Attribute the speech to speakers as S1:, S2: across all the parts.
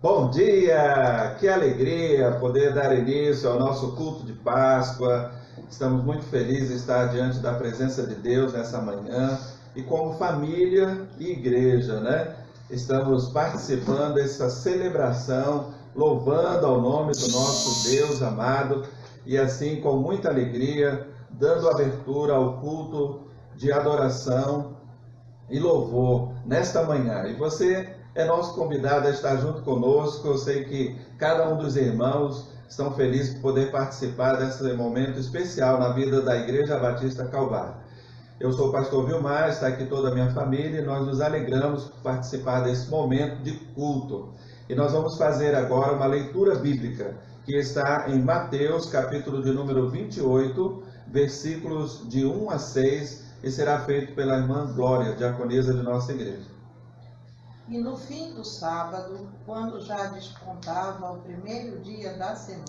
S1: Bom dia! Que alegria poder dar início ao nosso culto de Páscoa. Estamos muito felizes de estar diante da presença de Deus nessa manhã e como família e igreja, né? Estamos participando dessa celebração, louvando ao nome do nosso Deus amado e assim com muita alegria, dando abertura ao culto de adoração e louvor nesta manhã. E você é nosso convidado a estar junto conosco. Eu sei que cada um dos irmãos estão felizes por poder participar desse momento especial na vida da Igreja Batista Calvário. Eu sou o pastor Vilmar, está aqui toda a minha família e nós nos alegramos por participar desse momento de culto. E nós vamos fazer agora uma leitura bíblica que está em Mateus, capítulo de número 28, versículos de 1 a 6, e será feito pela irmã Glória, diaconisa de nossa igreja.
S2: E no fim do sábado, quando já despontava o primeiro dia da semana,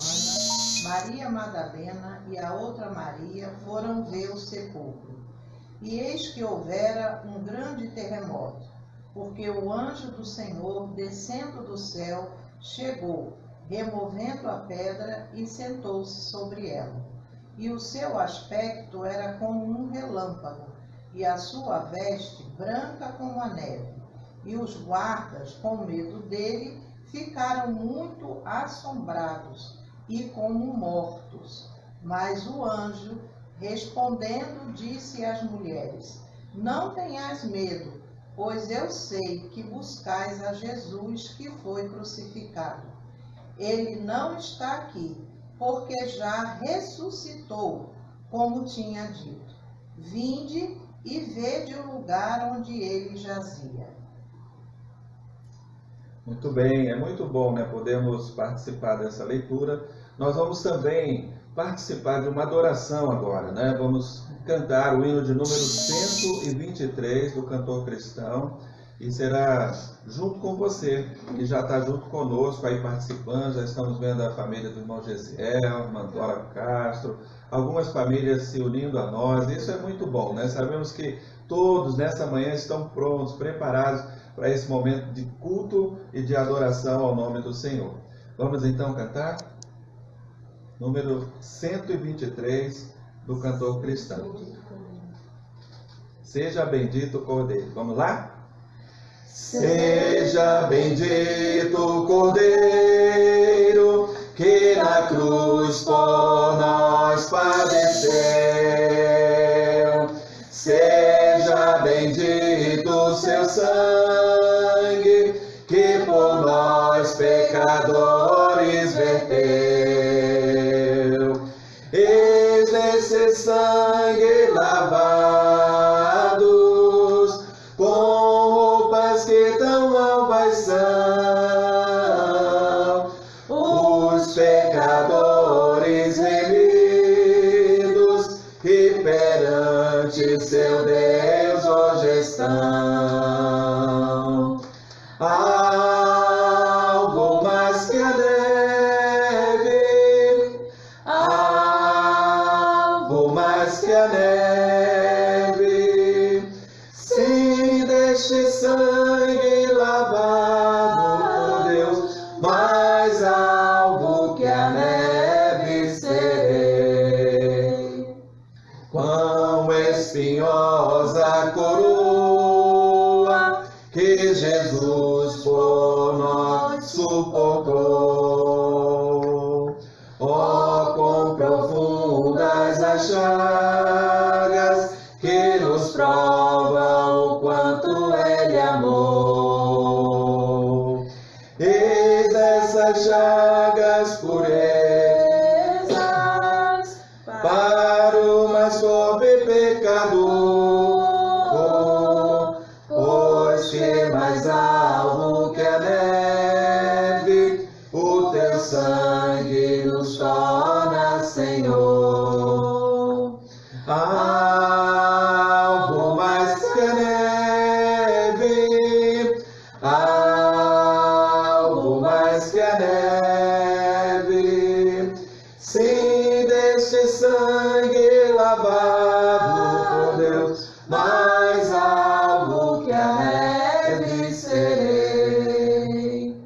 S2: Maria Madalena e a outra Maria foram ver o sepulcro. E eis que houvera um grande terremoto, porque o anjo do Senhor, descendo do céu, chegou, removendo a pedra, e sentou-se sobre ela. E o seu aspecto era como um relâmpago, e a sua veste branca como a neve. E os guardas, com medo dele, ficaram muito assombrados e como mortos. Mas o anjo, respondendo, disse às mulheres: Não tenhais medo, pois eu sei que buscais a Jesus que foi crucificado. Ele não está aqui, porque já ressuscitou, como tinha dito. Vinde e vede o lugar onde ele jazia.
S1: Muito bem, é muito bom, né? Podemos participar dessa leitura. Nós vamos também participar de uma adoração agora, né? Vamos cantar o hino de número 123 do cantor cristão e será junto com você, que já está junto conosco aí participando. Já estamos vendo a família do irmão Gesiel, irmã Dora Castro, algumas famílias se unindo a nós. Isso é muito bom, né? Sabemos que todos nessa manhã estão prontos, preparados para esse momento de culto e de adoração ao nome do Senhor. Vamos então cantar? Número 123 do cantor cristão. Seja bendito o Cordeiro. Vamos lá? Seja bendito o Cordeiro, que na cruz por nós padeceu. Seja bendito o seu sangue, que por nós pecadores verteu. Eis nesse sangue lavados, com roupas que tão alvas são, os pecadores remidos, e perante seu Deus hoje estão. Algo mais que a neve, algo mais que a neve, sim, deste sangue lavado por Deus, mais algo que a neve serei. Quão espinhosa coroa que Jesus por nós suportou. Oh, quão profundas as chagas que nos provam o quanto Ele amou. Eis essas chagas purezas para o mais pobre pecador, pois que mais alvo que a neve, o teu sangue nos torna Senhor. Algo mais que a neve, algo mais que a neve, sim, deste sangue lavado por Deus, mais algo que a neve serei.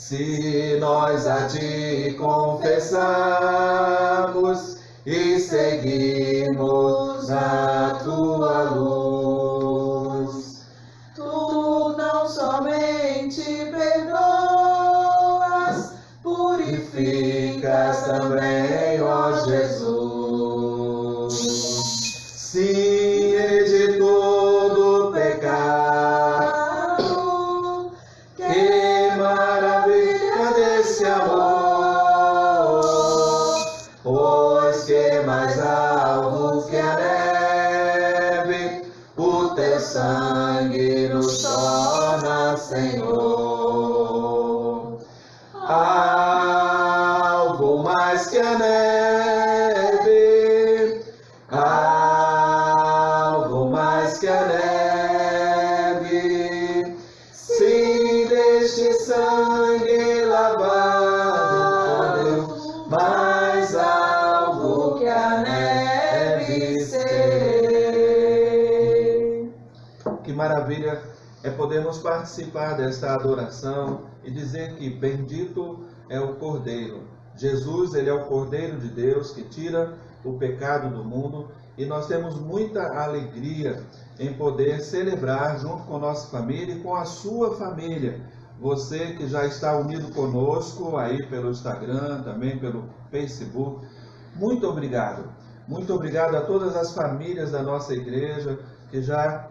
S1: Se nós a Ti confessarmos e seguimos a Tua luz,
S2: Tu não somente perdoas,
S1: purificas também, ó Jesus. Sim, e de todo pecado, que maravilha desse amor, pois que mais alvo que a neve, o teu sangue nos torna, Senhor. Alvo mais que a neve, alvo mais que a neve, se deste sangue lavado, mais alvo que a neve serei. Que maravilha é podermos participar desta adoração e dizer que bendito é o Cordeiro. Jesus, ele é o Cordeiro de Deus que tira o pecado do mundo, e nós temos muita alegria em poder celebrar junto com a nossa família e com a sua família. Você que já está unido conosco aí pelo Instagram, também pelo Facebook, muito obrigado. Muito obrigado a todas as famílias da nossa igreja que já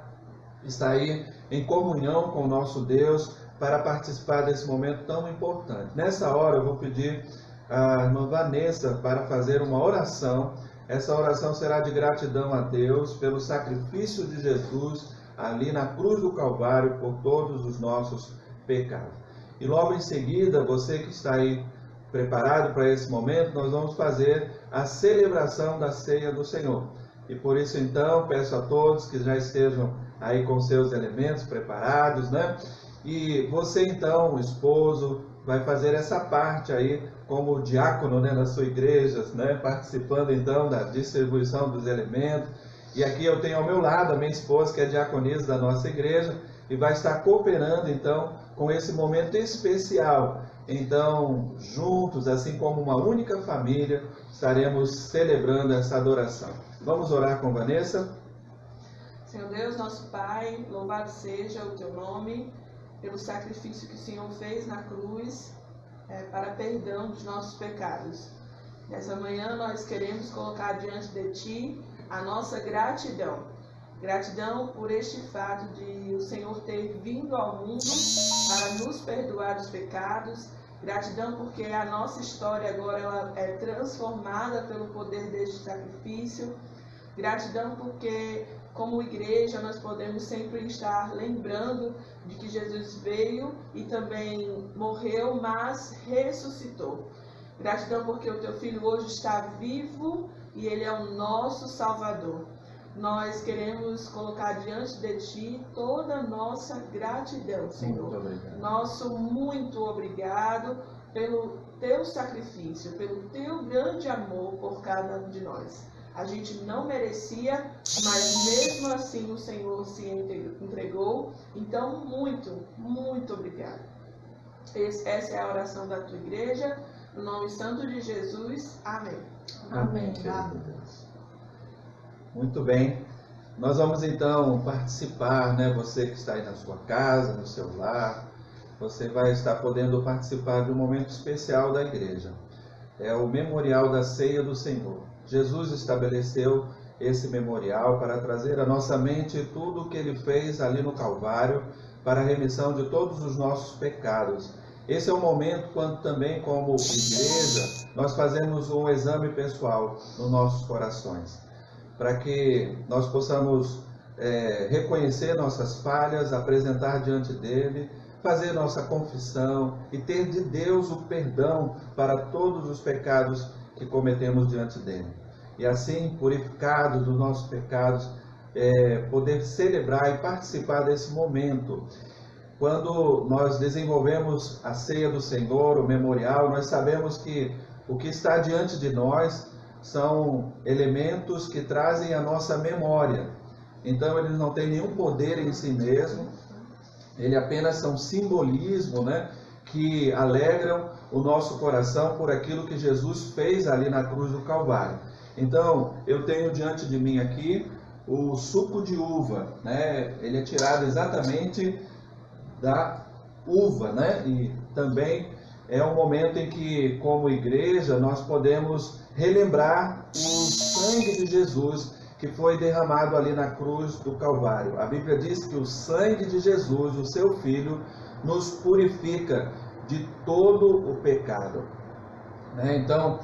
S1: está aí em comunhão com o nosso Deus para participar desse momento tão importante. Nessa hora eu vou pedir à irmã Vanessa para fazer uma oração. Essa oração será de gratidão a Deus pelo sacrifício de Jesus ali na cruz do Calvário por todos os nossos pecados. E logo em seguida, você que está aí preparado para esse momento, nós vamos fazer a celebração da ceia do Senhor. E por isso então, peço a todos que já estejam aí com seus elementos preparados, né? E você então, o esposo, vai fazer essa parte aí como diácono, né, na sua igreja, né, participando então da distribuição dos elementos. E aqui eu tenho ao meu lado a minha esposa, que é diaconisa da nossa igreja, e vai estar cooperando então com esse momento especial. Então, juntos, assim como uma única família, estaremos celebrando essa adoração. Vamos orar com Vanessa?
S3: Senhor Deus, nosso Pai, louvado seja o Teu nome, pelo sacrifício que o Senhor fez na cruz para perdão dos nossos pecados. Nessa manhã nós queremos colocar diante de Ti a nossa gratidão. Gratidão por este fato de o Senhor ter vindo ao mundo para nos perdoar os pecados. Gratidão porque a nossa história agora ela é transformada pelo poder deste sacrifício. Gratidão porque, como igreja, nós podemos sempre estar lembrando de que Jesus veio e também morreu, mas ressuscitou. Gratidão porque o Teu Filho hoje está vivo e Ele é o nosso Salvador. Nós queremos colocar diante de Ti toda a nossa gratidão, Senhor.
S1: Muito obrigado.
S3: Nosso muito obrigado pelo Teu sacrifício, pelo Teu grande amor por cada um de nós. A gente não merecia, mas mesmo assim o Senhor se entregou. Então, muito, muito obrigado. Essa é a oração da Tua igreja. No nome santo de Jesus. Amém.
S1: Amém. Muito bem. Nós vamos então participar, né? Você que está aí na sua casa, no seu lar, você vai estar podendo participar de um momento especial da igreja. É o memorial da ceia do Senhor. Jesus estabeleceu esse memorial para trazer à nossa mente tudo o que Ele fez ali no Calvário para a remissão de todos os nossos pecados. Esse é o momento quando também, como igreja, nós fazemos um exame pessoal nos nossos corações, para que nós possamos reconhecer nossas falhas, apresentar diante dEle, fazer nossa confissão e ter de Deus o perdão para todos os pecados que cometemos diante dEle. E assim, purificados dos nossos pecados, poder celebrar e participar desse momento. Quando nós desenvolvemos a ceia do Senhor, o memorial, nós sabemos que o que está diante de nós são elementos que trazem a nossa memória. Então, eles não têm nenhum poder em si mesmo, ele apenas são simbolismo, né, que alegram o nosso coração por aquilo que Jesus fez ali na cruz do Calvário. Então, eu tenho diante de mim aqui o suco de uva, né? Ele é tirado exatamente da uva, né? E também é um momento em que, como igreja, nós podemos relembrar o sangue de Jesus que foi derramado ali na cruz do Calvário. A Bíblia diz que o sangue de Jesus, o seu Filho, nos purifica de todo o pecado. Né? Então,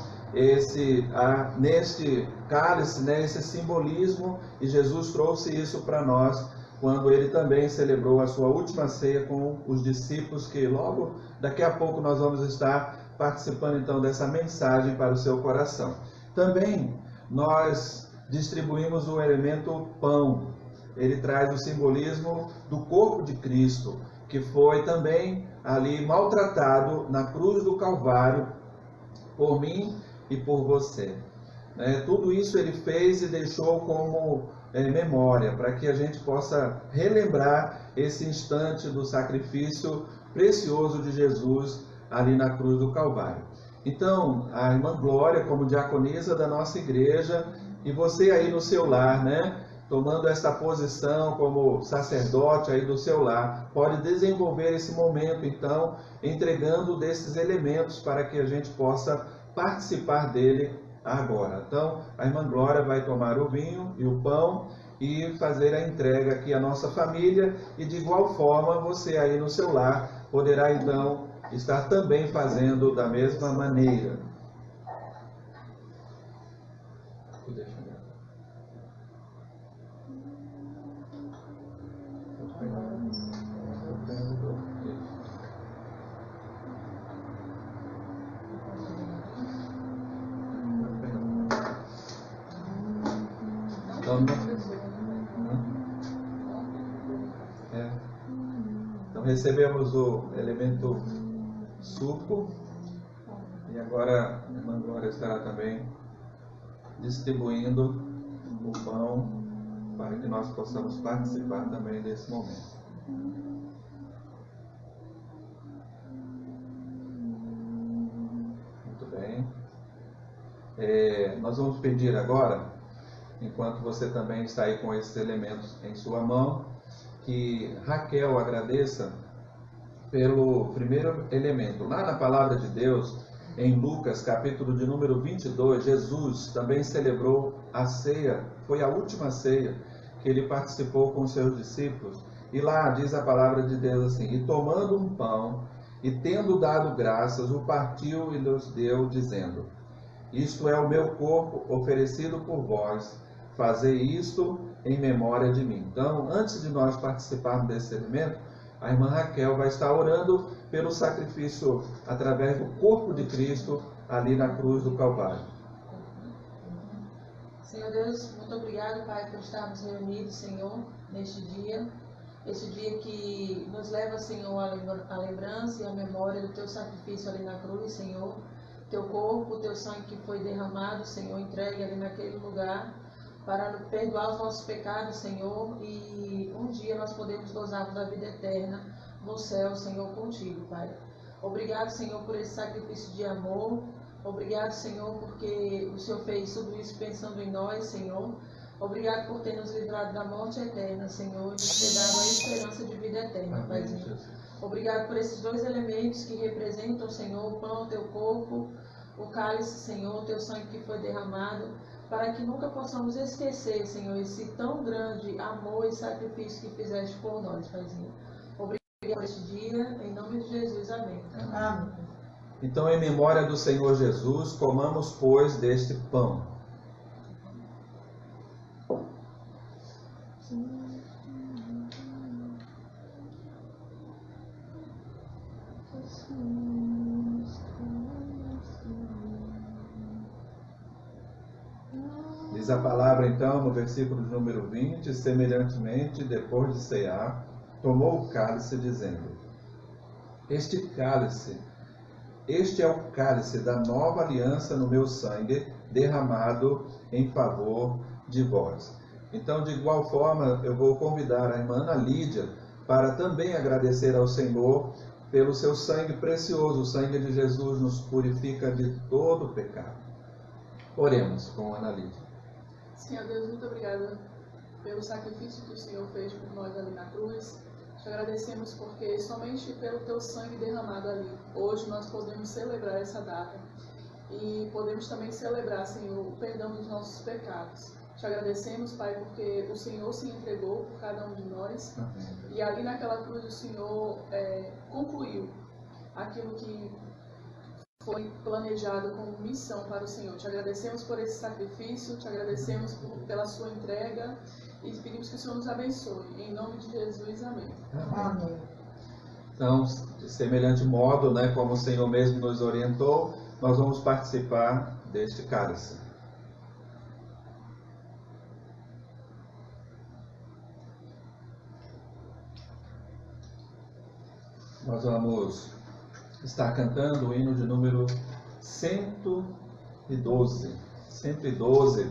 S1: neste cálice, né, esse simbolismo, e Jesus trouxe isso para nós quando ele também celebrou a sua última ceia com os discípulos, que logo daqui a pouco nós vamos estar participando então dessa mensagem para o seu coração. Também nós distribuímos o elemento pão. Ele traz o simbolismo do corpo de Cristo, que foi também ali maltratado na cruz do Calvário por mim e por você. Tudo isso ele fez e deixou como memória, para que a gente possa relembrar esse instante do sacrifício precioso de Jesus ali na cruz do Calvário. Então, a irmã Glória, como diaconisa da nossa igreja, e você aí no seu lar, né, tomando essa posição como sacerdote aí do seu lar, pode desenvolver esse momento, então, entregando desses elementos para que a gente possa participar dele agora. Então, a irmã Glória vai tomar o vinho e o pão e fazer a entrega aqui à nossa família, e de igual forma, você aí no seu lar poderá então estar também fazendo da mesma maneira. Então recebemos o elemento suco, e agora a irmã Glória estará também distribuindo o pão para que nós possamos participar também desse momento. Muito bem. Nós vamos pedir agora, enquanto você também está aí com esses elementos em sua mão, que Raquel agradeça pelo primeiro elemento. Lá na palavra de Deus, em Lucas, capítulo de número 22, Jesus também celebrou a ceia, foi a última ceia que ele participou com os seus discípulos, e lá diz a palavra de Deus assim: e tomando um pão, e tendo dado graças, o partiu e lhes deu, dizendo: isto é o meu corpo oferecido por vós, fazei isto em memória de mim. Então, antes de nós participarmos desse elemento, a irmã Raquel vai estar orando pelo sacrifício através do corpo de Cristo ali na cruz do Calvário.
S4: Senhor Deus, muito obrigado, Pai, por estarmos reunidos, Senhor, neste dia. Este dia que nos leva, Senhor, à lembrança e à memória do Teu sacrifício ali na cruz, Senhor. Teu corpo, Teu sangue que foi derramado, Senhor, entregue ali naquele lugar para perdoar os nossos pecados, Senhor, e um dia nós podemos gozar da vida eterna no céu, Senhor, contigo, Pai. Obrigado, Senhor, por esse sacrifício de amor. Obrigado, Senhor, porque o Senhor fez tudo isso pensando em nós, Senhor. Obrigado por ter nos livrado da morte eterna, Senhor, e nos ter dado a esperança de vida eterna, Paizinho. Obrigado por esses dois elementos que representam, Senhor, o pão, o Teu corpo, o cálice, Senhor, o Teu sangue que foi derramado, para que nunca possamos esquecer, Senhor, esse tão grande amor e sacrifício que fizeste por nós, Paizinho. Obrigado por este dia, em nome de Jesus, amém.
S2: Amém.
S1: Então, em memória do Senhor Jesus, comamos, pois, deste pão. Diz a palavra então no versículo de número 20: semelhantemente, depois de cear, tomou o cálice, dizendo: este é o cálice da nova aliança no meu sangue, derramado em favor de vós. Então, de igual forma, eu vou convidar a irmã Ana Lídia para também agradecer ao Senhor pelo seu sangue precioso. O sangue de Jesus nos purifica de todo pecado. Oremos com Ana Lídia.
S3: Senhor Deus, muito obrigada pelo sacrifício que o Senhor fez por nós ali na cruz. Te agradecemos porque somente pelo teu sangue derramado ali, hoje nós podemos celebrar essa data. E podemos também celebrar, Senhor, o perdão dos nossos pecados. Te agradecemos, Pai, porque o Senhor se entregou por cada um de nós.
S1: Amém.
S3: E ali naquela cruz o Senhor concluiu aquilo que foi planejado como missão para o Senhor. Te agradecemos por esse sacrifício, te agradecemos pela sua entrega e pedimos que o Senhor nos abençoe. Em nome de Jesus, amém.
S2: Amém.
S1: Então, de semelhante modo, né, como o Senhor mesmo nos orientou, nós vamos participar deste cálice. Nós vamos estar cantando o hino de número 112. 112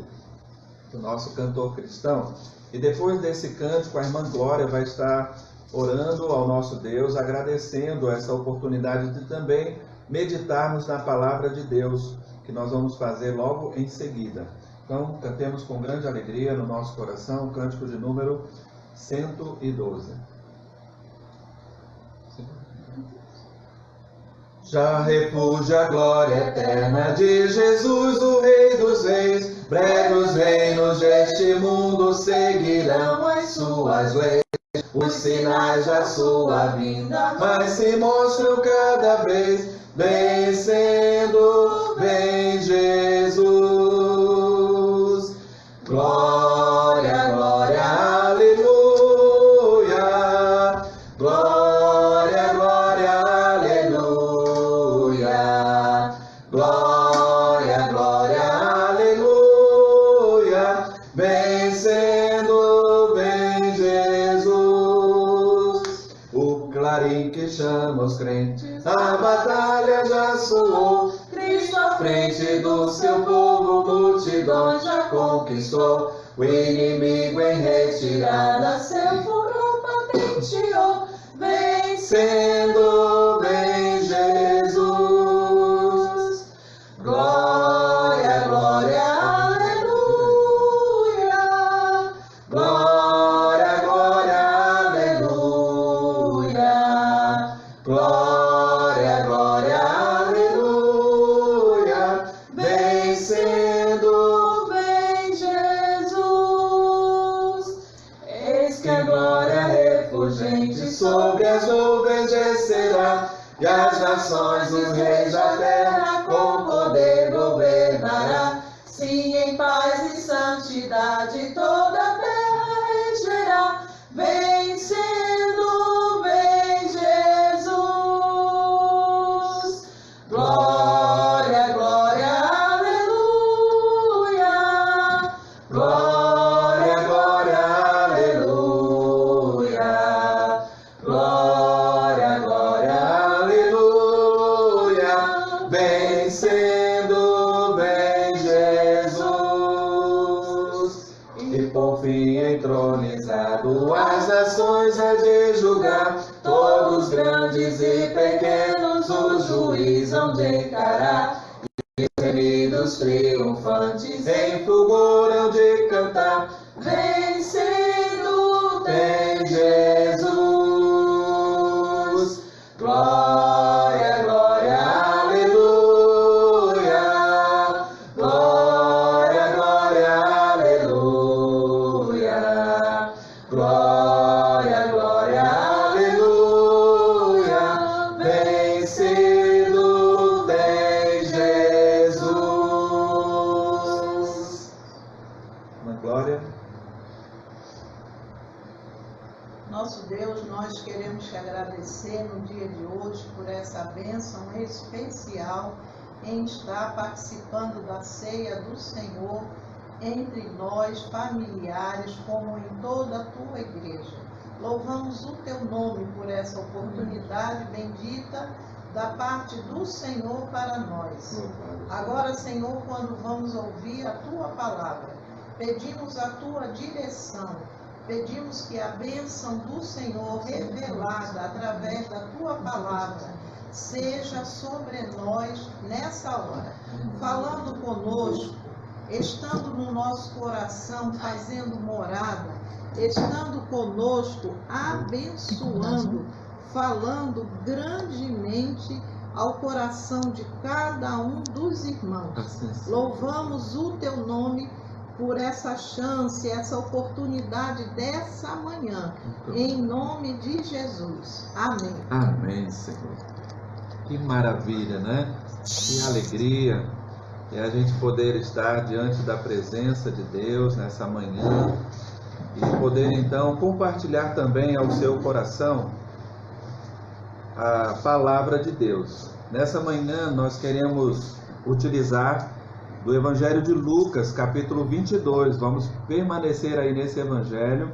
S1: do nosso cantor cristão. E depois desse cântico, a irmã Glória vai estar orando ao nosso Deus, agradecendo essa oportunidade de também meditarmos na palavra de Deus, que nós vamos fazer logo em seguida. Então, cantemos com grande alegria no nosso coração o cântico de número 112. Já repude a glória eterna de Jesus, o Rei dos Reis. Breve os reinos deste mundo seguirão as suas leis. Os sinais da sua vinda mais se mostram cada vez. Vencendo, vem Jesus. Glória, glória, aleluia. Glória, glória, aleluia. Glória, glória, aleluia. Vencendo, vem Jesus. O clarim que chama os crentes, a batalha já soou. Cristo à frente do seu povo, multidões já conquistou. O inimigo em retirada, seu furor patenteou. Vencendo, vem Jesus. Glória, glória, aleluia. Glória, glória, aleluia. Glória, glória, aleluia. Vencendo, vem Jesus. Eis que a glória refulgente sobre as nuvens descerá, e as nações o Rei da terra com poder governará. Sim, em paz e santidade toda a terra regerá. Vencendo, vem Jesus. Glória, glória, aleluia. Glória, glória, aleluia. Glória, glória, aleluia. Vencendo, vem Jesus. E por fim entronizado, as nações há de julgar. Todos grandes e pequenos o juiz hão de encarar. E os remidos triunfantes em fulgor hão de cantar. Vencendo, vem Jesus. Glória, glória, aleluia. Glória, glória, aleluia. Glória, glória, aleluia. Vencendo, vem Jesus. Uma glória.
S2: Nosso Deus, nós queremos te agradecer no dia de hoje por essa bênção especial em estar participando da ceia do Senhor entre nós, familiares, como em toda a tua igreja. Louvamos o teu nome por essa oportunidade bendita da parte do Senhor para nós. Agora, Senhor, quando vamos ouvir a tua palavra, pedimos a tua direção pedimos que a bênção do Senhor revelada através da tua palavra seja sobre nós nessa hora, falando conosco, estando no nosso coração, fazendo morada, estando conosco, abençoando, falando grandemente ao coração de cada um dos irmãos. Louvamos o teu nome por essa chance, essa oportunidade dessa manhã, em nome de Jesus. Amém.
S1: Amém, Senhor. Que maravilha, né? Que alegria é a gente poder estar diante da presença de Deus nessa manhã e poder então compartilhar também ao seu coração a palavra de Deus. Nessa manhã nós queremos utilizar do Evangelho de Lucas, capítulo 22. Vamos permanecer aí nesse Evangelho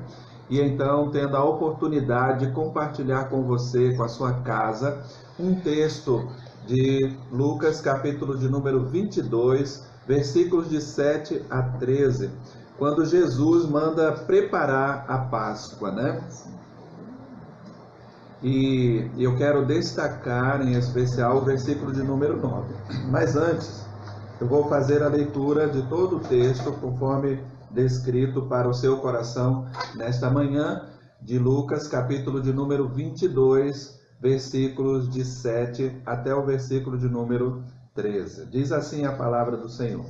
S1: e então tendo a oportunidade de compartilhar com você, com a sua casa, um texto de Lucas, capítulo de número 22, versículos de 7 a 13, quando Jesus manda preparar a Páscoa, né? E eu quero destacar em especial o versículo de número 9. Mas antes, eu vou fazer a leitura de todo o texto, conforme descrito para o seu coração nesta manhã, de Lucas, capítulo de número 22, versículos de 7 até o versículo de número 13. Diz assim a palavra do Senhor.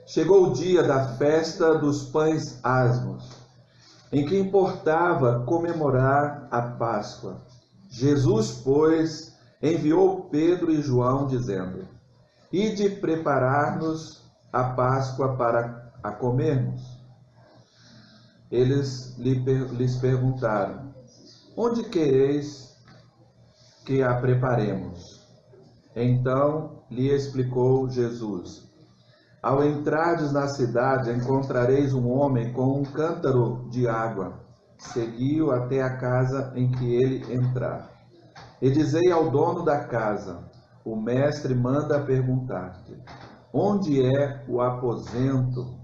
S1: Chegou o dia da festa dos pães asmos, em que importava comemorar a Páscoa. Jesus, pois, enviou Pedro e João, dizendo: Ide preparar-nos a Páscoa para a comermos. Eles lhes perguntaram: Onde quereis que a preparemos? Então lhe explicou Jesus: Ao entrardes na cidade, encontrareis um homem com um cântaro de água. Segui-o até a casa em que ele entrar. E dizei ao dono da casa: O mestre manda perguntar-te: Onde é o aposento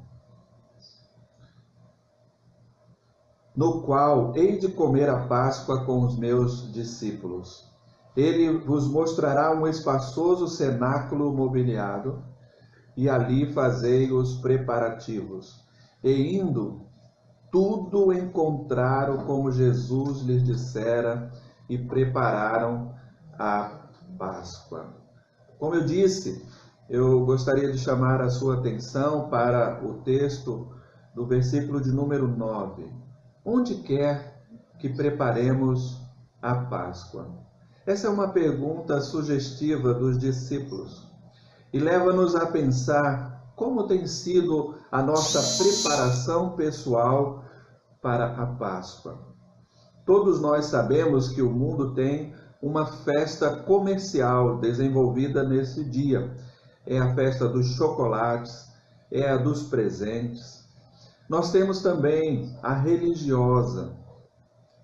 S1: no qual hei de comer a Páscoa com os meus discípulos? Ele vos mostrará um espaçoso cenáculo mobiliado, e ali fazei os preparativos. E indo, tudo encontraram como Jesus lhes dissera, e prepararam a Páscoa. Como eu disse, eu gostaria de chamar a sua atenção para o texto do versículo de número 9. Onde quer que preparemos a Páscoa? Essa é uma pergunta sugestiva dos discípulos e leva-nos a pensar como tem sido a nossa preparação pessoal para a Páscoa. Todos nós sabemos que o mundo tem uma festa comercial desenvolvida nesse dia. É a festa dos chocolates, é a dos presentes. Nós temos também a religiosa,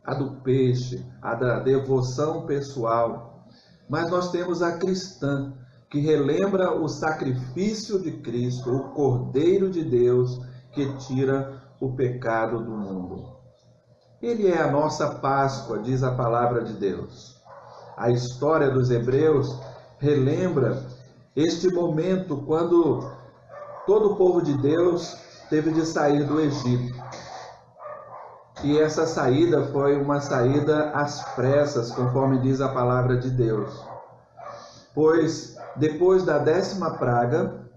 S1: a do peixe, a da devoção pessoal. Mas nós temos a cristã, que relembra o sacrifício de Cristo, o Cordeiro de Deus, que tira o pecado do mundo. Ele é a nossa Páscoa, diz a palavra de Deus. A história dos hebreus relembra este momento quando todo o povo de Deus teve de sair do Egito. E essa saída foi uma saída às pressas, conforme diz a palavra de Deus. Pois depois da 10ª praga,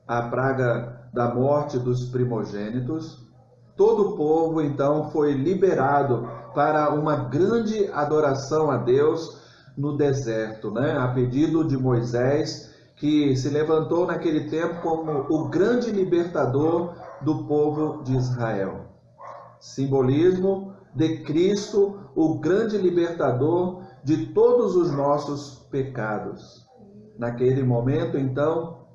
S1: a praga da morte dos primogênitos, todo o povo então foi liberado para uma grande adoração a Deus no deserto, né? A pedido de Moisés, que se levantou naquele tempo como o grande libertador do povo de Israel. Simbolismo de Cristo, o grande libertador de todos os nossos pecados. Naquele momento, então,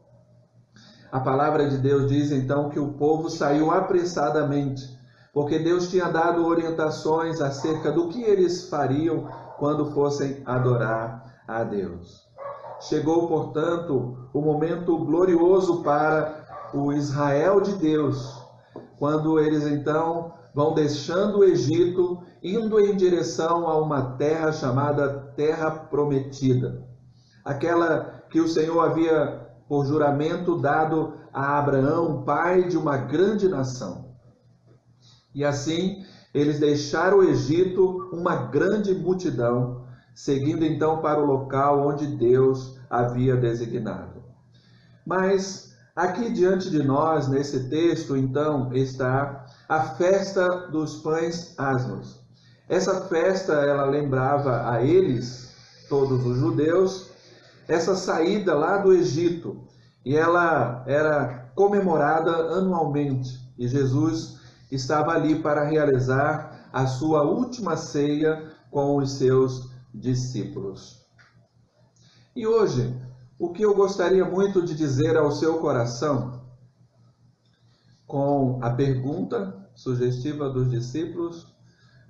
S1: a palavra de Deus diz então que o povo saiu apressadamente, porque Deus tinha dado orientações acerca do que eles fariam quando fossem adorar a Deus. Chegou, portanto, o momento glorioso para o Israel de Deus, quando eles então vão deixando o Egito, indo em direção a uma terra chamada Terra Prometida, aquela que o Senhor havia, por juramento, dado a Abraão, pai de uma grande nação. E assim, eles deixaram o Egito, uma grande multidão, seguindo então para o local onde Deus havia designado. Mas aqui diante de nós, nesse texto, então, está a festa dos pães asmos. Essa festa, ela lembrava a eles, todos os judeus, essa saída lá do Egito, e ela era comemorada anualmente, e Jesus estava ali para realizar a sua última ceia com os seus discípulos. E hoje, o que eu gostaria muito de dizer ao seu coração, com a pergunta sugestiva dos discípulos,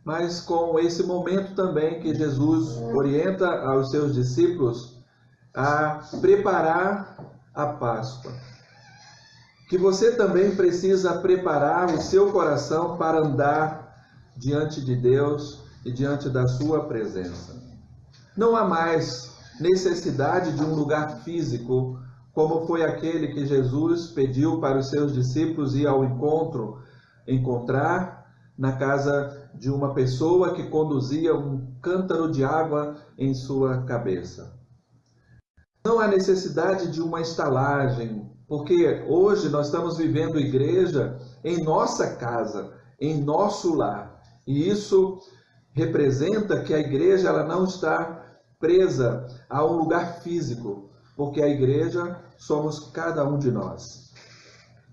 S1: mas com esse momento também que Jesus orienta aos seus discípulos a preparar a Páscoa. Que você também precisa preparar o seu coração para andar diante de Deus e diante da sua presença. Não há mais necessidade de um lugar físico, como foi aquele que Jesus pediu para os seus discípulos ir ao encontrar na casa de uma pessoa que conduzia um cântaro de água em sua cabeça. Não há necessidade de uma estalagem, porque hoje nós estamos vivendo igreja em nossa casa, em nosso lar. E isso representa que a igreja ela não está presa a um lugar físico, porque a igreja somos cada um de nós.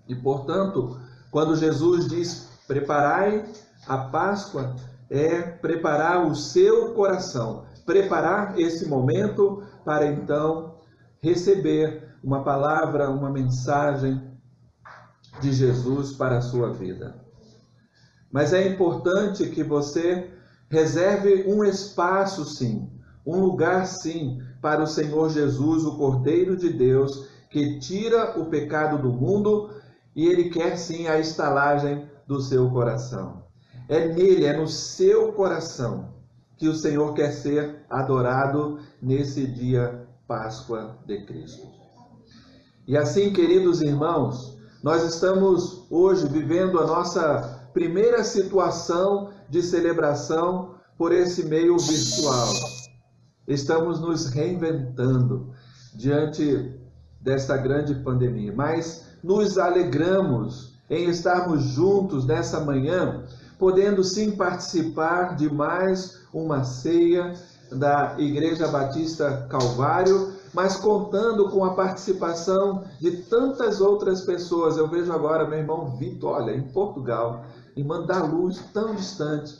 S1: E, portanto, quando Jesus diz preparai a Páscoa, é preparar o seu coração, preparar esse momento para então receber uma palavra, uma mensagem de Jesus para a sua vida. Mas é importante que você reserve um espaço, sim, um lugar, sim, para o Senhor Jesus, o Cordeiro de Deus, que tira o pecado do mundo, e Ele quer, sim, a estalagem do seu coração. É nele, é no seu coração, que o Senhor quer ser adorado nesse dia Páscoa de Cristo. E assim, queridos irmãos, nós estamos hoje vivendo a nossa primeira situação de celebração por esse meio virtual. Estamos nos reinventando diante desta grande pandemia, mas nos alegramos em estarmos juntos nessa manhã, podendo sim participar de mais uma ceia da Igreja Batista Calvário, mas contando com a participação de tantas outras pessoas. Eu vejo agora meu irmão Vitor, olha, em Portugal, em Mandaluz, tão distante,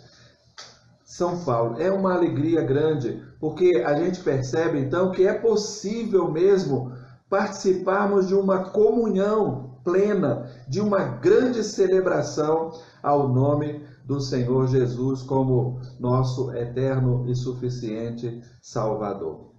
S1: São Paulo. É uma alegria grande, porque a gente percebe então que é possível mesmo participarmos de uma comunhão plena, de uma grande celebração ao nome do Senhor Jesus como nosso eterno e suficiente Salvador.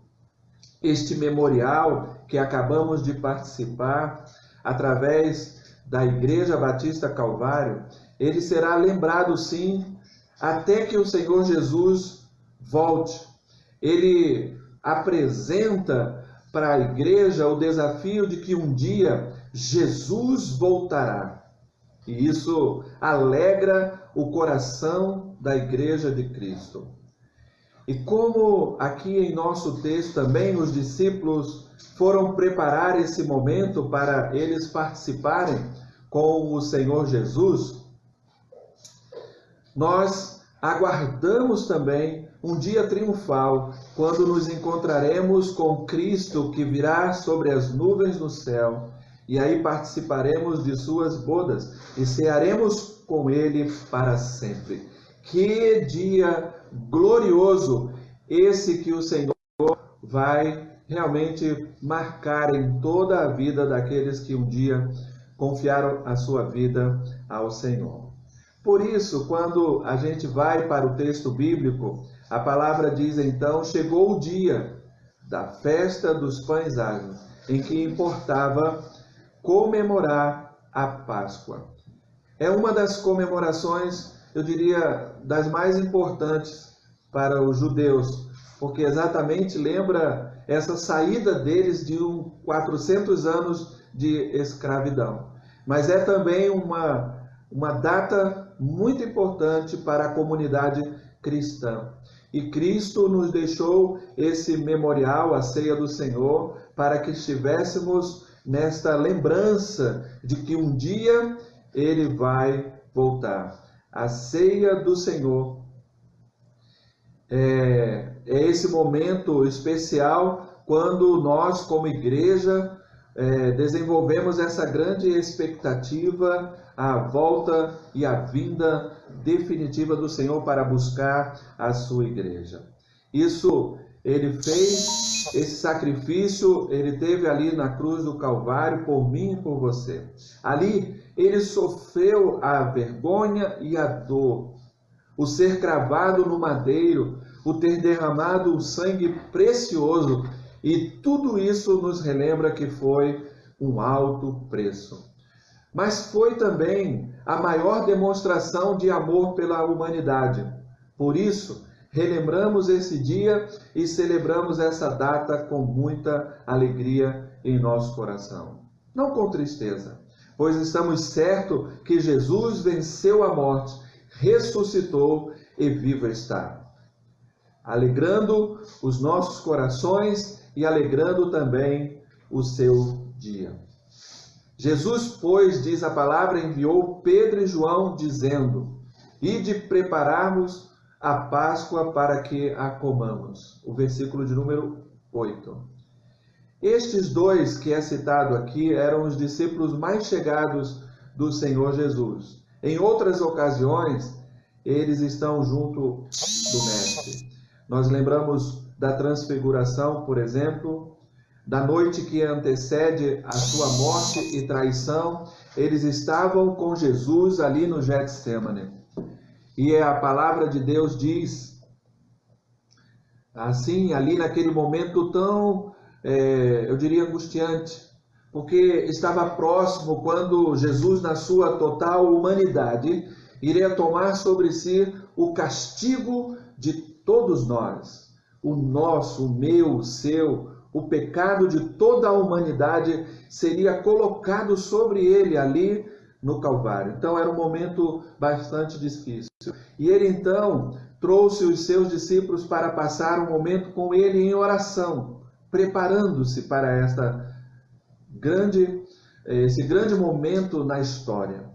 S1: Este memorial que acabamos de participar através da Igreja Batista Calvário, ele será lembrado sim até que o Senhor Jesus volte. Ele apresenta para a igreja o desafio de que um dia Jesus voltará. E isso alegra o coração da Igreja de Cristo. E como aqui em nosso texto também os discípulos foram preparar esse momento para eles participarem com o Senhor Jesus, nós aguardamos também um dia triunfal, quando nos encontraremos com Cristo que virá sobre as nuvens do céu, e aí participaremos de suas bodas e cearemos com Ele para sempre. Que dia glorioso esse que o Senhor vai realmente marcar em toda a vida daqueles que um dia confiaram a sua vida ao Senhor. Por isso, quando a gente vai para o texto bíblico, a palavra diz então, chegou o dia da festa dos pães asmos, em que importava comemorar a Páscoa. É uma das comemorações, eu diria, das mais importantes para os judeus, porque exatamente lembra essa saída deles de 400 anos de escravidão. Mas é também uma data muito importante para a comunidade cristã. E Cristo nos deixou esse memorial, a ceia do Senhor, para que estivéssemos nesta lembrança de que um dia Ele vai voltar. A ceia do Senhor é esse momento especial quando nós, como igreja, desenvolvemos essa grande expectativa, a volta e a vinda definitiva do Senhor para buscar a sua igreja. Isso Ele fez, esse sacrifício, Ele teve ali na cruz do Calvário por mim e por você. Ali Ele sofreu a vergonha e a dor, o ser cravado no madeiro, o ter derramado o sangue precioso, e tudo isso nos relembra que foi um alto preço. Mas foi também a maior demonstração de amor pela humanidade. Por isso, relembramos esse dia e celebramos essa data com muita alegria em nosso coração. Não com tristeza, pois estamos certos que Jesus venceu a morte, ressuscitou e vivo está, alegrando os nossos corações e alegrando também o seu dia. Jesus, pois, diz a palavra, enviou Pedro e João, dizendo: ide prepararmos a Páscoa para que a comamos. O versículo de número 8. Estes dois que é citado aqui eram os discípulos mais chegados do Senhor Jesus. Em outras ocasiões, eles estão junto do Mestre. Nós lembramos da transfiguração, por exemplo, da noite que antecede a sua morte e traição. Eles estavam com Jesus ali no Getsêmani. E a palavra de Deus diz, assim, ali naquele momento tão, eu diria, angustiante, porque estava próximo quando Jesus, na sua total humanidade, iria tomar sobre si o castigo de todos nós, o nosso, o meu, o seu, o pecado de toda a humanidade seria colocado sobre ele ali no Calvário. Então era um momento bastante difícil. E ele então trouxe os seus discípulos para passar um momento com ele em oração, preparando-se para esse grande momento na história.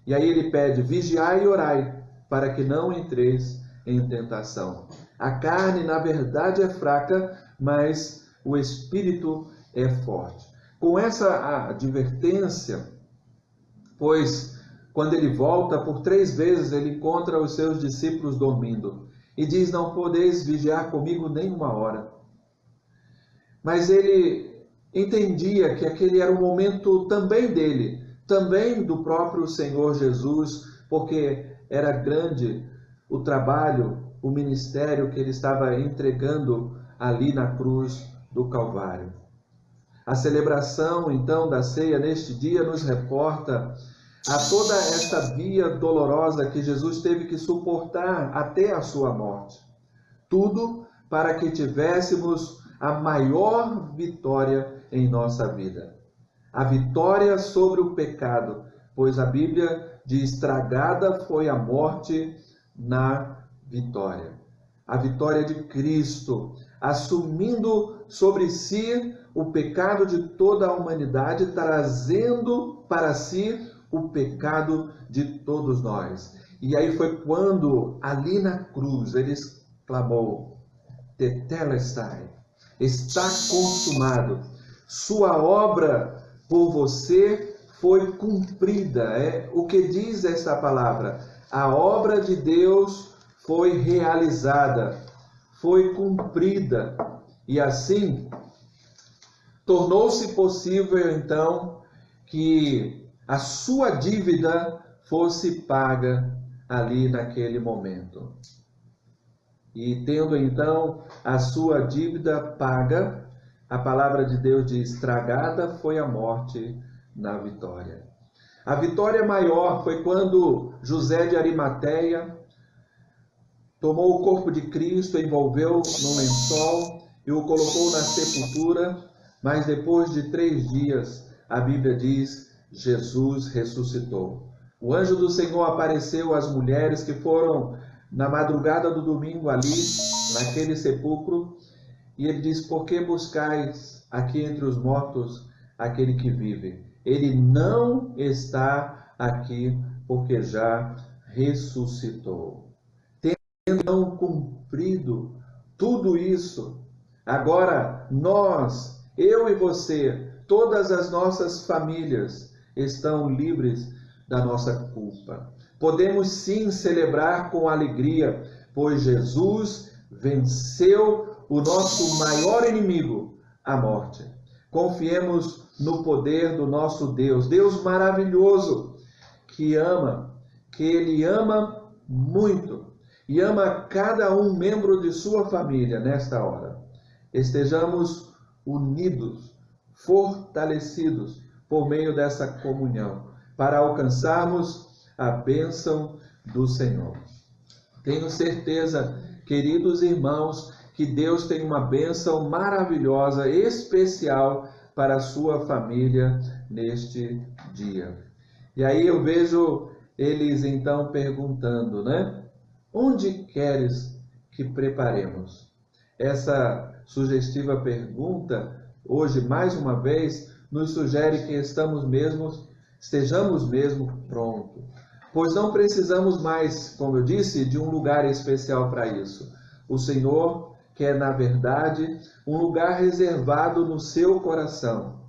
S1: E aí ele pede: vigiai e orai, para que não entreis em tentação. A carne, na verdade, é fraca, mas o espírito é forte. Com essa advertência, pois quando ele volta por 3 vezes, ele encontra os seus discípulos dormindo e diz: não podeis vigiar comigo nem 1 hora. Mas ele entendia que aquele era um momento também dele, também do próprio Senhor Jesus, porque era grande o trabalho, o ministério que ele estava entregando ali na cruz do Calvário. A celebração, então, da ceia neste dia nos reporta a toda esta via dolorosa que Jesus teve que suportar até a sua morte. Tudo para que tivéssemos a maior vitória em nossa vida. A vitória sobre o pecado, pois a Bíblia diz: tragada foi a morte na vitória. A vitória de Cristo, assumindo sobre si o pecado de toda a humanidade, trazendo para si o pecado de todos nós. E aí foi quando, ali na cruz, ele exclamou: Tetelestai, está consumado. Sua obra por você foi cumprida. É o que diz essa palavra. A obra de Deus foi realizada, foi cumprida. E assim, tornou-se possível, então, que a sua dívida fosse paga ali naquele momento. E tendo, então, a sua dívida paga, a palavra de Deus diz: tragada foi a morte na vitória. A vitória maior foi quando José de Arimateia tomou o corpo de Cristo, envolveu num lençol e o colocou na sepultura, mas depois de 3 dias, a Bíblia diz, Jesus ressuscitou. O anjo do Senhor apareceu às mulheres que foram na madrugada do domingo ali, naquele sepulcro, e ele diz, por que buscais aqui entre os mortos aquele que vive? Ele não está aqui, porque já ressuscitou. Tendo então cumprido tudo isso, agora nós, eu e você, todas as nossas famílias estão livres da nossa culpa. Podemos sim celebrar com alegria, pois Jesus venceu o nosso maior inimigo, a morte. Confiemos no poder do nosso Deus, Deus maravilhoso, que Ele ama muito e ama cada um membro de sua família nesta hora. Estejamos unidos, fortalecidos por meio dessa comunhão, para alcançarmos a bênção do Senhor. Tenho certeza, queridos irmãos, que Deus tem uma bênção maravilhosa, especial para a sua família neste dia. E aí eu vejo eles então perguntando, né? Onde queres que preparemos? Essa sugestiva pergunta, hoje mais uma vez, nos sugere que estejamos mesmo prontos. Pois não precisamos mais, como eu disse, de um lugar especial para isso. O Senhor quer, na verdade, um lugar reservado no seu coração.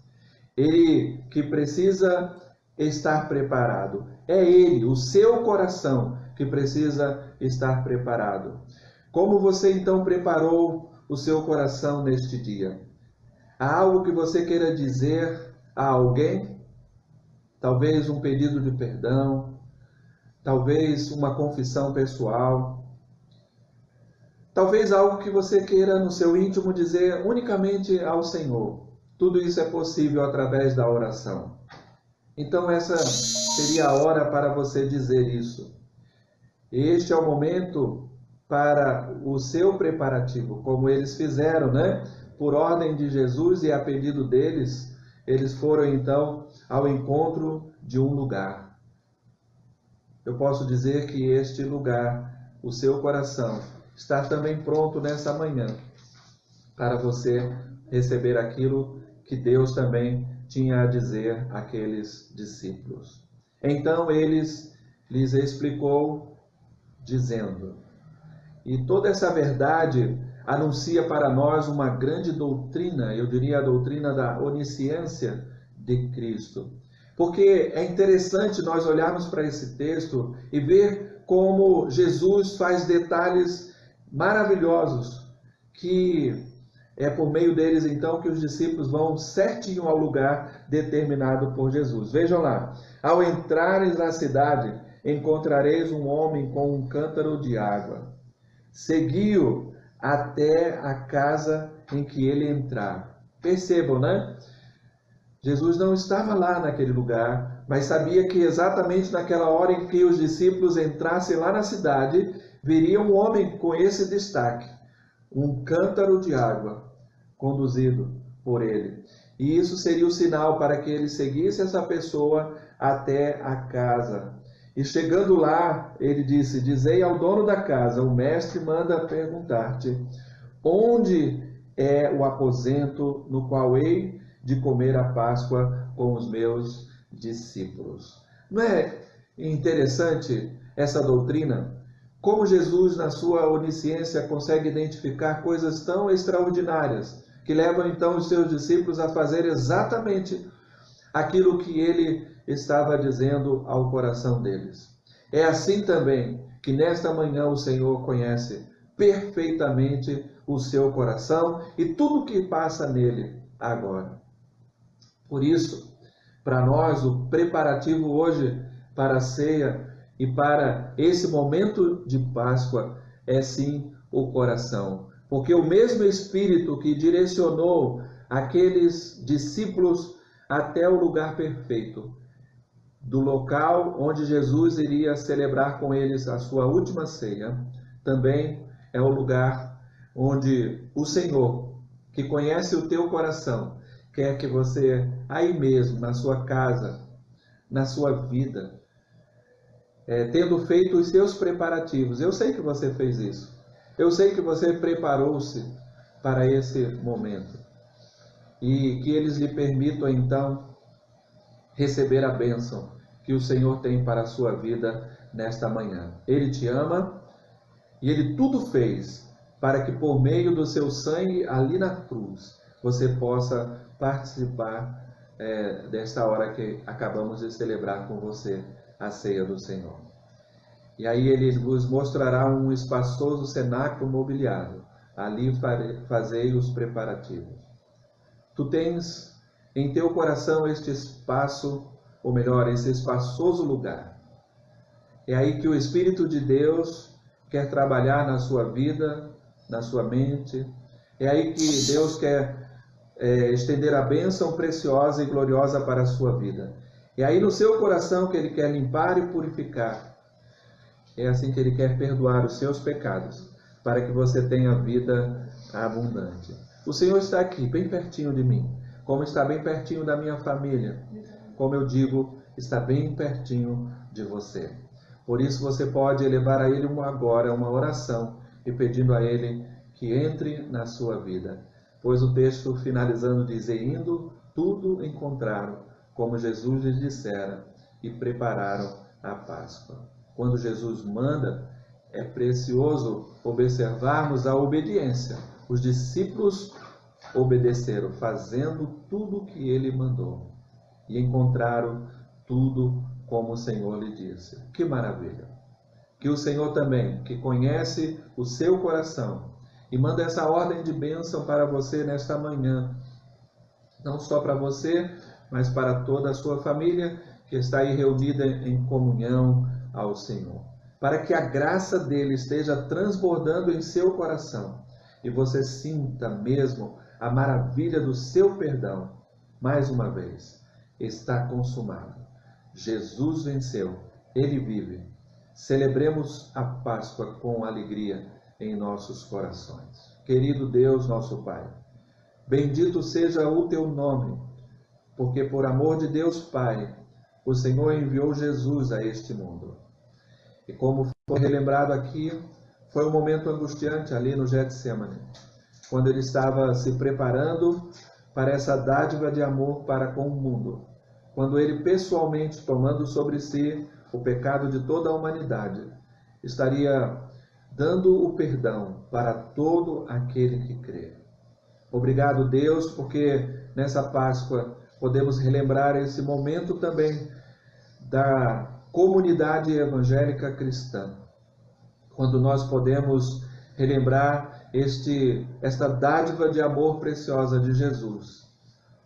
S1: Ele que precisa estar preparado. É Ele, o seu coração, que precisa estar preparado. Como você então preparou o seu coração neste dia? Há algo que você queira dizer a alguém? Talvez um pedido de perdão, talvez uma confissão pessoal, talvez algo que você queira no seu íntimo dizer unicamente ao Senhor. Tudo isso é possível através da oração. Então essa seria a hora para você dizer isso. Este é o momento para o seu preparativo, como eles fizeram, né? Por ordem de Jesus e a pedido deles, eles foram então ao encontro de um lugar. Eu posso dizer que este lugar, o seu coração, está também pronto nessa manhã para você receber aquilo que Deus também tinha a dizer àqueles discípulos. Então lhes explicou dizendo, e toda essa verdade anuncia para nós uma grande doutrina, eu diria a doutrina da onisciência de Cristo. Porque é interessante nós olharmos para esse texto e ver como Jesus faz detalhes maravilhosos, que é por meio deles então que os discípulos vão certinho ao lugar determinado por Jesus. Vejam lá, ao entrares na cidade, encontrareis um homem com um cântaro de água. Segui-o até a casa em que ele entrar. Percebam, né? Jesus não estava lá naquele lugar, mas sabia que exatamente naquela hora em que os discípulos entrassem lá na cidade, viria um homem com esse destaque, um cântaro de água, conduzido por ele. E isso seria o sinal para que ele seguisse essa pessoa até a casa. E chegando lá, ele disse, dizei ao dono da casa, o mestre manda perguntar-te, onde é o aposento no qual hei de comer a Páscoa com os meus discípulos? Não é interessante essa doutrina? Como Jesus, na sua onisciência, consegue identificar coisas tão extraordinárias, que levam então os seus discípulos a fazer exatamente aquilo que ele estava dizendo ao coração deles. É assim também que nesta manhã o Senhor conhece perfeitamente o seu coração e tudo que passa nele agora. Por isso, para nós, o preparativo hoje para a ceia e para esse momento de Páscoa é sim o coração. Porque o mesmo Espírito que direcionou aqueles discípulos até o lugar perfeito, do local onde Jesus iria celebrar com eles a sua última ceia, também é o lugar onde o Senhor, que conhece o teu coração, quer que você, aí mesmo, na sua casa, na sua vida, tendo feito os seus preparativos, eu sei que você fez isso, eu sei que você preparou-se para esse momento, e que eles lhe permitam então receber a bênção que o Senhor tem para a sua vida nesta manhã. Ele te ama e Ele tudo fez para que por meio do seu sangue ali na cruz você possa participar desta hora que acabamos de celebrar com você a ceia do Senhor. E aí Ele vos mostrará um espaçoso cenáculo mobiliado. Ali fazei os preparativos. Tu tens em teu coração este espaço, ou melhor, esse espaçoso lugar. É aí que o Espírito de Deus quer trabalhar na sua vida, na sua mente. É aí que Deus quer estender a bênção preciosa e gloriosa para a sua vida. É aí no seu coração que Ele quer limpar e purificar. É assim que Ele quer perdoar os seus pecados, para que você tenha vida abundante. O Senhor está aqui, bem pertinho de mim, como está bem pertinho da minha família. Como eu digo, está bem pertinho de você. Por isso você pode elevar a Ele agora uma oração e pedindo a Ele que entre na sua vida. Pois o texto finalizando diz: e indo, tudo encontraram, como Jesus lhes dissera, e prepararam a Páscoa. Quando Jesus manda, é precioso observarmos a obediência. Os discípulos obedeceram, fazendo tudo o que Ele mandou. E encontraram tudo como o Senhor lhe disse. Que maravilha! Que o Senhor também, que conhece o seu coração, e manda essa ordem de bênção para você nesta manhã, não só para você, mas para toda a sua família que está aí reunida em comunhão ao Senhor. Para que a graça dele esteja transbordando em seu coração e você sinta mesmo a maravilha do seu perdão. Mais uma vez, está consumado. Jesus venceu, Ele vive. Celebremos a Páscoa com alegria em nossos corações. Querido Deus, nosso Pai, bendito seja o Teu nome, porque por amor de Deus Pai, o Senhor enviou Jesus a este mundo. E como foi relembrado aqui, foi um momento angustiante ali no Getsemane, quando Ele estava se preparando para essa dádiva de amor para com o mundo, quando Ele pessoalmente, tomando sobre si o pecado de toda a humanidade, estaria dando o perdão para todo aquele que crê. Obrigado, Deus, porque nessa Páscoa podemos relembrar esse momento também da comunidade evangélica cristã, quando nós podemos relembrar esta dádiva de amor preciosa de Jesus,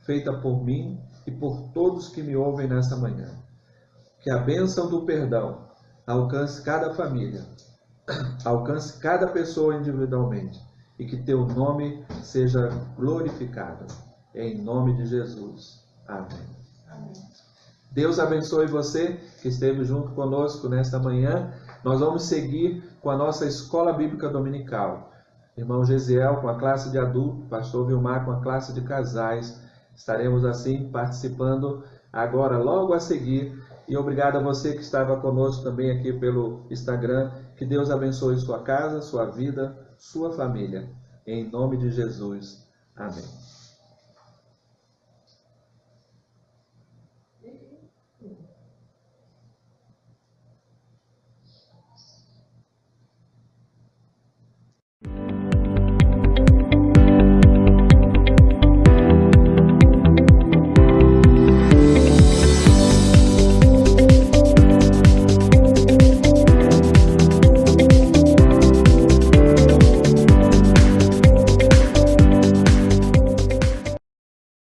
S1: feita por mim e por todos que me ouvem nessa manhã. Que a bênção do perdão alcance cada família, alcance cada pessoa individualmente e que teu nome seja glorificado. Em nome de Jesus. Amém.
S2: Amém.
S1: Deus abençoe você que esteve junto conosco nesta manhã. Nós vamos seguir com a nossa Escola Bíblica Dominical. Irmão Gesiel com a classe de adulto, Pastor Vilmar com a classe de casais. Estaremos assim participando agora, logo a seguir. E obrigado a você que estava conosco também aqui pelo Instagram. Que Deus abençoe sua casa, sua vida, sua família. Em nome de Jesus. Amém.